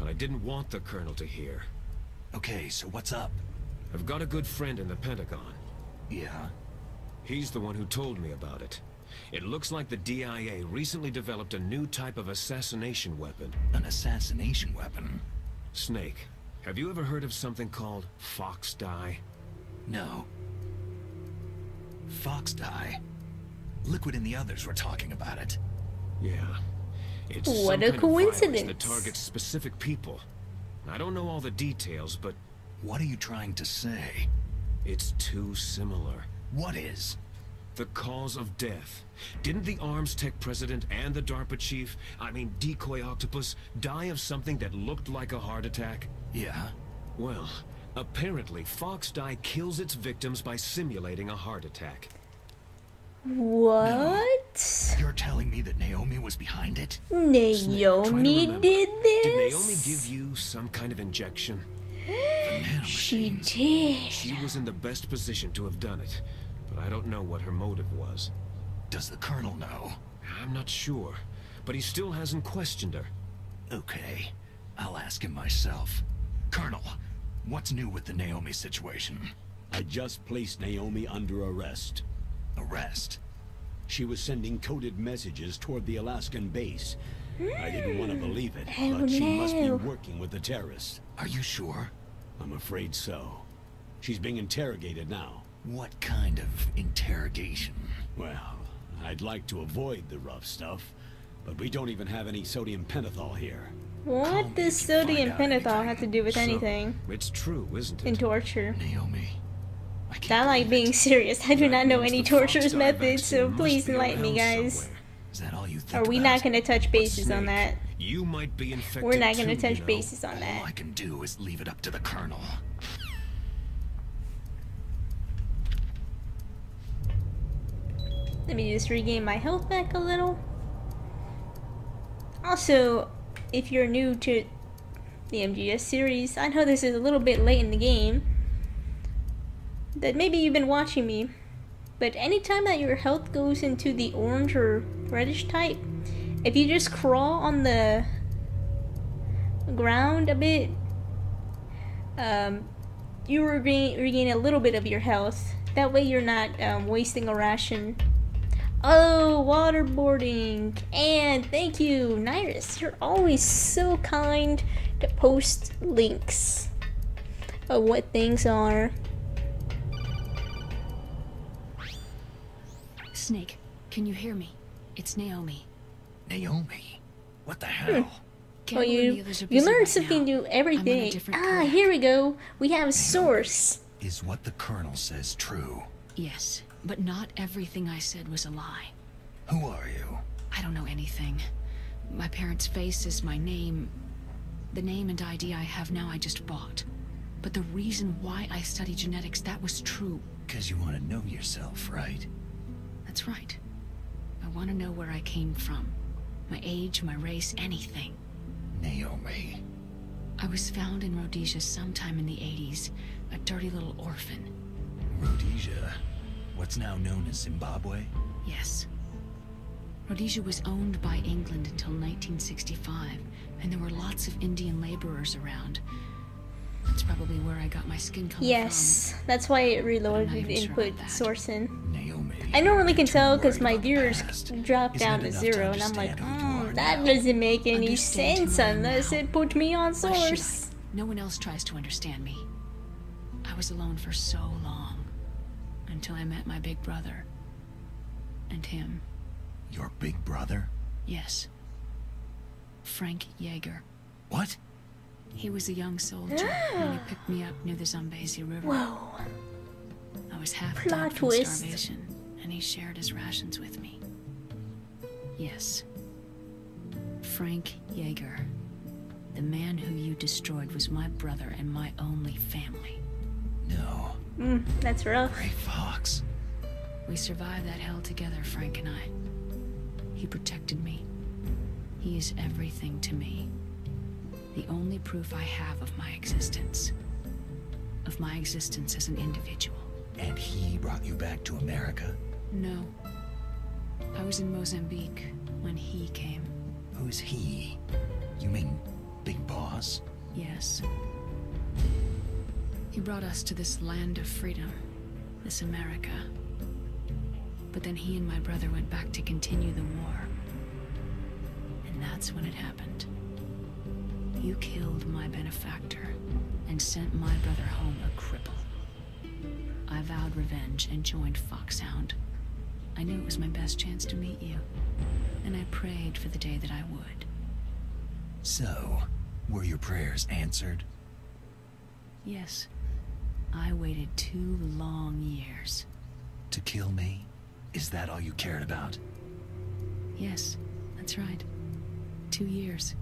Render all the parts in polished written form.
but I didn't want the Colonel to hear. Okay, so what's up? I've got a good friend in the Pentagon. Yeah? He's the one who told me about it. It looks like the DIA recently developed a new type of assassination weapon. An assassination weapon? Snake, have you ever heard of something called Fox Dye? No. Fox Dye? Liquid and the others were talking about it. Yeah. It's What some a kind of virus coincidence. that targets specific people. I don't know all the details, but What are you trying to say? it's too similar. What is? The cause of death. Didn't the Arms Tech president and the DARPA chief, Decoy Octopus, die of something that looked like a heart attack? Yeah? Well, apparently Fox Dye kills its victims by simulating a heart attack. What? You're telling me that Naomi was behind it? Try to Naomi remember. did Did Naomi this? give you some kind of injection? She Nanomachines. did. She was in the best position to have done it, but I don't know what her motive was. Does the Colonel know? I'm not sure, but he still hasn't questioned her. Okay, I'll ask him myself. Colonel, what's new with the Naomi situation? I just placed Naomi under arrest. Arrest? She was sending coded messages toward the Alaskan base. I didn't want to believe it, Oh, but she must be no. working with the terrorists. Are you sure? I'm afraid so. She's being interrogated now. What kind of interrogation? Well, I'd like to avoid the rough stuff, but we don't even have any sodium pentothal here. What does Find sodium out pentothal have to do with So, anything it's true, isn't in it? torture? Naomi. I I can't like believe being it. serious. I do That not know means any the Fox torturous Dye methods, so vaccine please must be enlighten me, around guys. somewhere. Is that all you think Are we about? not going to touch bases on Snake, that? You might be infected We're not going to too, touch you know. bases on All that. I can do is leave it up to the Colonel. Let me just regain my health back a little. Also, if you're new to the MGS series, I know this is a little bit late in the game, that maybe you've been watching me, but anytime that your health goes into the orange or reddish type, if you just crawl on the ground a bit, you regain a little bit of your health. That way you're not wasting a ration. Oh, waterboarding! And thank you, Nyrus. You're always so kind to post links of what things are. Snake, can you hear me? It's Naomi. Naomi? What the hell? Carol and the you others are you busy learn right something now. new every I'm on a day. different Ah, track. here we go. We have a source. Is what the Colonel says true? Yes, but not everything I said was a lie. Who are you? I don't know anything. My parents' face is my name. The name and ID I have now I just bought. But the reason why I study genetics, that was true. Because you want to know yourself, right? That's right. I want to know where I came from. My age, my race, anything. Naomi. I was found in Rhodesia sometime in the 80s. A dirty little orphan. Rhodesia. What's now known as Zimbabwe? Yes. Rhodesia was owned by England until 1965, and there were lots of Indian laborers around. That's probably where I got my skin color Yes, that's why it not reloaded even sure input about that. source in. Naomi. I normally can you're tell too because my worried about the viewers past. drop Isn't down it to enough zero, and I'm like, understand who you are that now? doesn't make any Understand who sense I am unless now. it put me on Why should I? source. No one else tries to understand me. I was alone for so long, until I met my big brother. And him. Your big brother? Yes. Frank Yeager. What? He was a young soldier when he picked me up near the Zambezi River. Whoa. I was half Plot dead from twist. starvation, and he shared his rations with me. Yes. Frank Yeager. The man who you destroyed was my brother and my only family. No. That's rough. Gray Fox. We survived that hell together, Frank and I. He protected me. He is everything to me. The only proof I have of my existence. Of my existence as an individual. And he brought you back to America? No. I was in Mozambique when he came. Who's he? You mean Big Boss? us? Yes. He brought us to this land of freedom, this America. But then he and my brother went back to continue the war. And that's when it happened. You killed my benefactor and sent my brother home a cripple. I vowed revenge and joined Foxhound. I knew it was my best chance to meet you, and I prayed for the day that I would. So, were your prayers answered? Yes. I waited 2 long years. To kill me? Is that all you cared about? Yes, that's right. 2 years.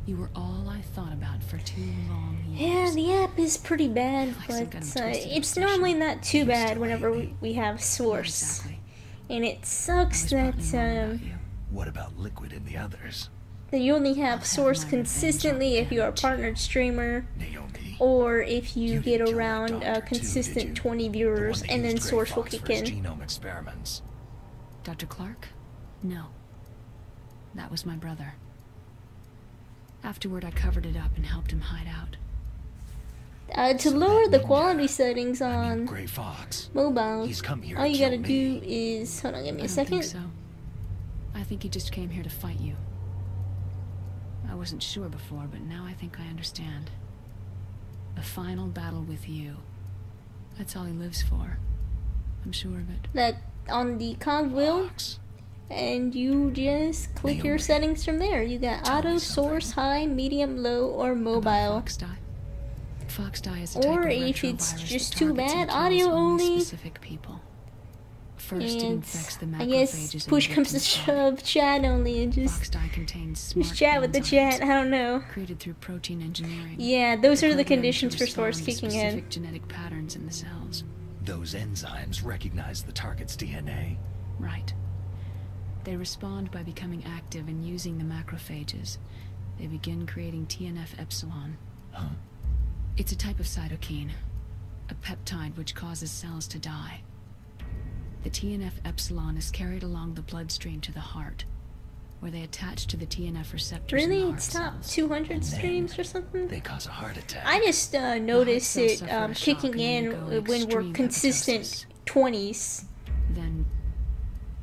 You were all I thought about for 2 long Yeah, years. the app is pretty bad, Like some but kind of twisted it's obsession. normally not too You bad still whenever hate me. we have Not Source. exactly. And it I sucks was that partly wrong about you. What about Liquid and the others? that you only I'll have have Source my revenge consistently on if you're a them, partnered streamer, Naomi. or if you You get didn't kill that around doctor a too, did consistent you? 20 The viewers, one that and then used Grey Source will Fox kick for his in. genome experiments. Dr. Clark? No. That was my brother. Afterward, I covered it up and helped him hide out. To So lower that the ninja- quality settings I mean, on Grey Fox. mobiles, He's come here all to you kill gotta me. do is... Hold on, give me I a don't second. think so. I think he just came here to fight you. I wasn't sure before, but now I think I understand. A final battle with you. That's all he lives for. I'm sure of it. That on the cogwheel, Fox. and you just click your Naomi, settings from there. You got tell auto, me source, something. high, medium, low, or About mobile. Fox die. Fox die is a type Or of if it's retrovirus just that too targets and bad, kills audio only. specific people. First, it And infects the I guess macrophages in the push comes to victim's body. shove, chat only, and Fox just dye contains smart chat with the chat. I don't know. created through protein engineering. Yeah, those are the program to conditions for Source respond to kicking in. specific genetic patterns in the cells. Those enzymes recognize the target's DNA. Right. They respond by becoming active and using the macrophages. They begin creating TNF epsilon. Huh? It's a type of cytokine, a peptide which causes cells to die. The TNF epsilon is carried along the bloodstream to the heart, where they attach to the TNF receptors in the Really? heart It's top cells. 200 And then streams or something? They cause a heart attack. I just notice cells it suffer a shock kicking and in undergo when we're extreme consistent apoptosis. 20s. Then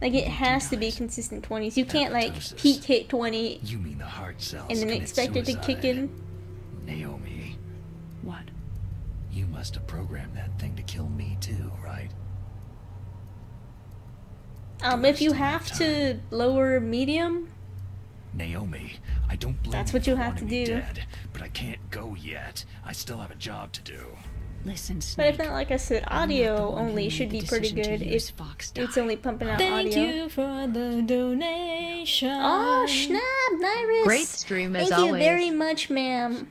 Like, it Victim has to be dies. consistent 20s. You can't, like, Apoptosis. peak hit 20 You mean the heart cells and then commit expect it to kick suicide. in. Naomi, what? you must have programmed that thing to kill me too, right? If you Waste my have to lower medium, Naomi, I don't blame That's what you you for have to wanting me do. dead, but I can't go yet. I still have a job to do. Listen, but Snake. if not, like I said, I'm not the audio one who only made should the be pretty decision to good use if Fox it's dye. only pumping out Thank audio. you for the donation. Oh, snap, Nyrus! Great stream as Thank you always. very much, ma'am.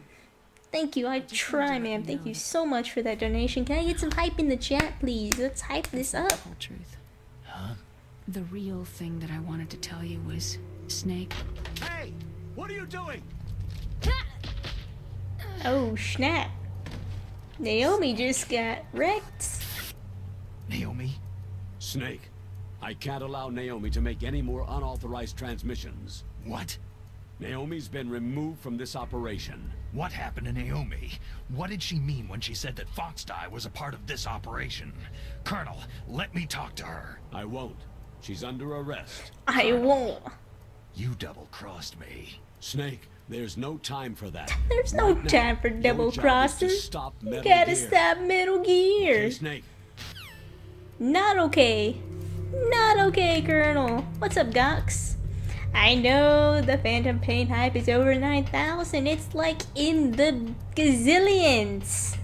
Thank you, I try, ma'am. Thank you so much for that donation. Can I get some hype in the chat, please? Let's hype this up. The whole truth. Huh? The real thing that I wanted to tell you was, Snake, Hey! What are you doing? Oh, snap. Naomi just got wrecked. Naomi? Snake, I can't allow Naomi to make any more unauthorized transmissions. What? Naomi's been removed from this operation. What happened to Naomi? What did she mean when she said that Fox Die was a part of this operation? Colonel, let me talk to her. I won't. She's under arrest. I won't. You double-crossed me. Snake, there's no time for that. There's no Right now, time for your double job is to crossing. Stop You Metal gotta Gear. stop Metal Gear. Okay, Snake. Not okay. Not okay, Colonel. What's up, Gox? I know the Phantom Pain hype is over 9,000. It's like in the gazillions.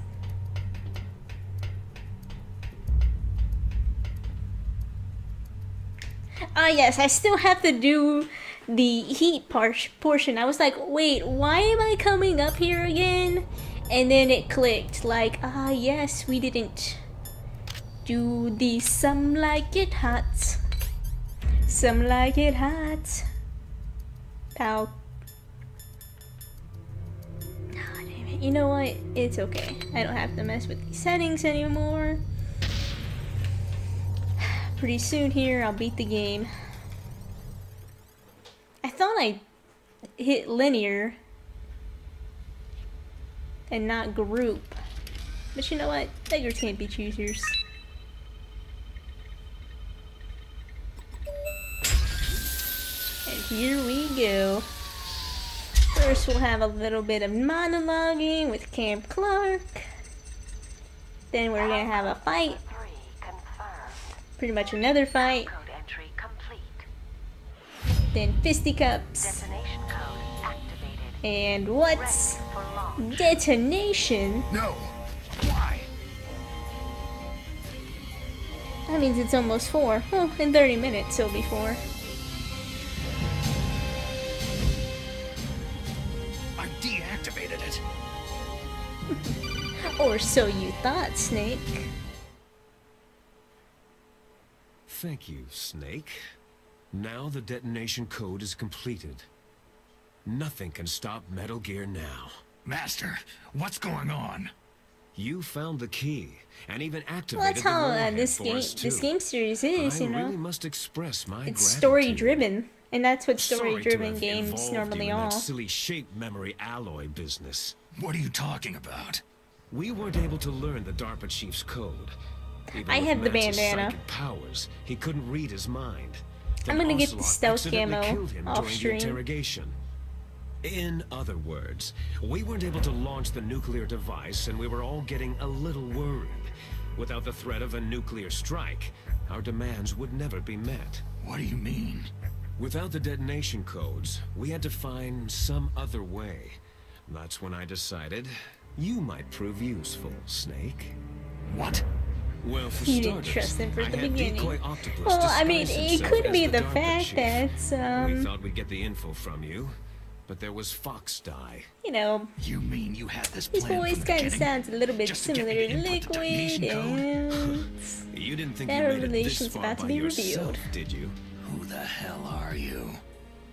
Ah, yes, I still have to do the heat portion. I was like, wait, why am I coming up here again? And then it clicked, like, ah, yes, we didn't do the some like it hot. Some like it hot. Pow. Ah, damn it. You know what? It's okay. I don't have to mess with these settings anymore. Pretty soon here, I'll beat the game. I thought I hit linear. and not group. But you know what? Beggars can't be choosers. And here we go. First we'll have a little bit of monologuing with Camp Clark. Then we're gonna have a fight. Pretty much another fight. Code entry complete. Then fisticuffs. Detonation code activated. And what's Ready for launch. detonation? No. Why? That means it's almost 4. Well, in 30 minutes it'll be 4. I deactivated it. Or so you thought, Snake. Thank you, Snake. Now the detonation code is completed. Nothing can stop Metal Gear now. Master, what's going on? You found the key, and even activated Well, that's the how warhead this for game us, too. series is, I you know. really must express my It's gratitude. story driven, and that's what Sorry story to driven have games involved normally you in are. that silly shape memory alloy business. What are you talking about? We weren't able to learn the DARPA chief's code. Even I with have the Max's bandana. psychic powers, he couldn't read his mind. I'm Then gonna get the Ocelot stealth accidentally camo killed him off during stream. the interrogation. In other words, we weren't able to launch the nuclear device, and we were all getting a little worried. Without the threat of a nuclear strike, our demands would never be met. What do you mean? Without the detonation codes, we had to find some other way. That's when I decided you might prove useful, Snake. What? Well, for You didn't starters, trust him from I the had beginning. Decoy Octopus Well, I mean, disguise it himself could as be the DARPA fact chief. that, We thought we'd get the info from you, but there was Fox Die. you know, You mean you had this his plan voice from the kind of beginning? sounds a little bit Just to get similar me to to input the Liquid, detonation code? and You didn't think That you made it this revelation's far about to by be yourself, revealed. did you? Who the hell are you?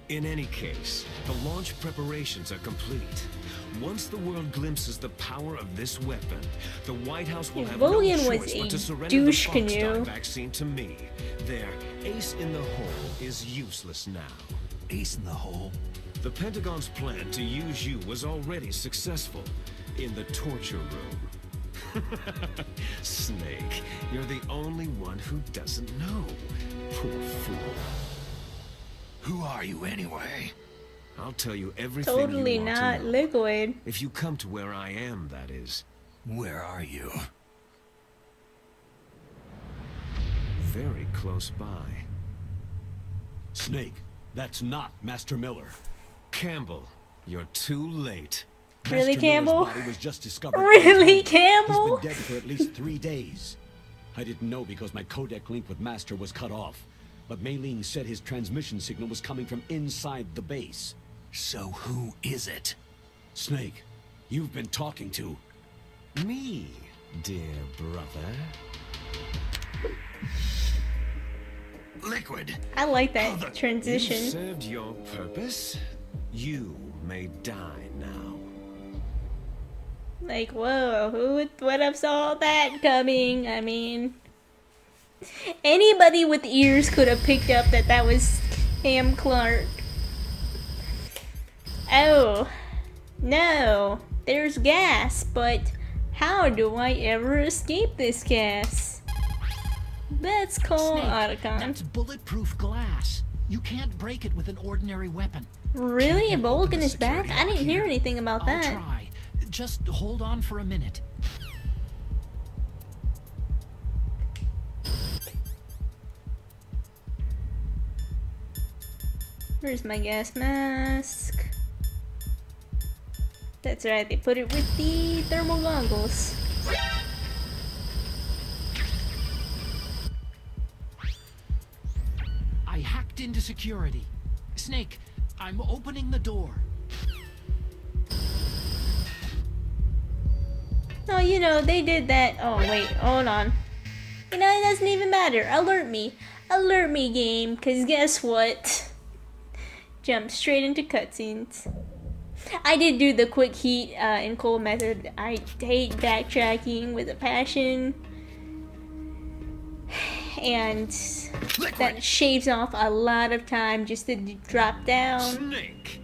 In any case, the launch preparations are complete. Once the world glimpses the power of this weapon, the White House will If have Vulcan no was choice a but to surrender douche the Fox canoe. Die vaccine to me. Their ace in the hole is useless now. Ace in the hole? The Pentagon's plan to use you was already successful in the torture room. Snake, you're the only one who doesn't know. Poor fool. Who are you anyway? I'll tell you everything totally you want not to know. Liquid. If you come to where I am, that is. Where are you? Very close by. Snake, that's not Master Miller. Campbell, you're too late. Really, Master Campbell? Miller's body was just discovered. Really, He's Campbell? been dead for at least 3 days. I didn't know because my codec link with Master was cut off. But Mei Ling said his transmission signal was coming from inside the base. So who is it? Snake, you've been talking to... Me, dear brother. Liquid. I like Oh, that You transition. served your purpose. You may die now. Like, whoa, who would have saw that coming? I mean, anybody with ears could have picked up that that was Cam Clark. Oh, no, there's gas, but how do I ever escape this gas? Let's call Snake, Otacon. that's bulletproof glass. You can't break it with an ordinary weapon. Really? Can't Vulcan open the is back? security I didn't lock hear here. anything about I'll that. try. Just hold on for a minute. Where's my gas mask? That's right, they put it with the thermal goggles. I hacked into security. Snake, I'm opening the door. No, you know, they did that. Oh, wait, hold on. You know, it doesn't even matter. Alert me. Alert me, game. Because guess what? Jump straight into cutscenes. I did do the quick heat and cold method. I hate backtracking with a passion. And that shaves off a lot of time just to drop down. Snake!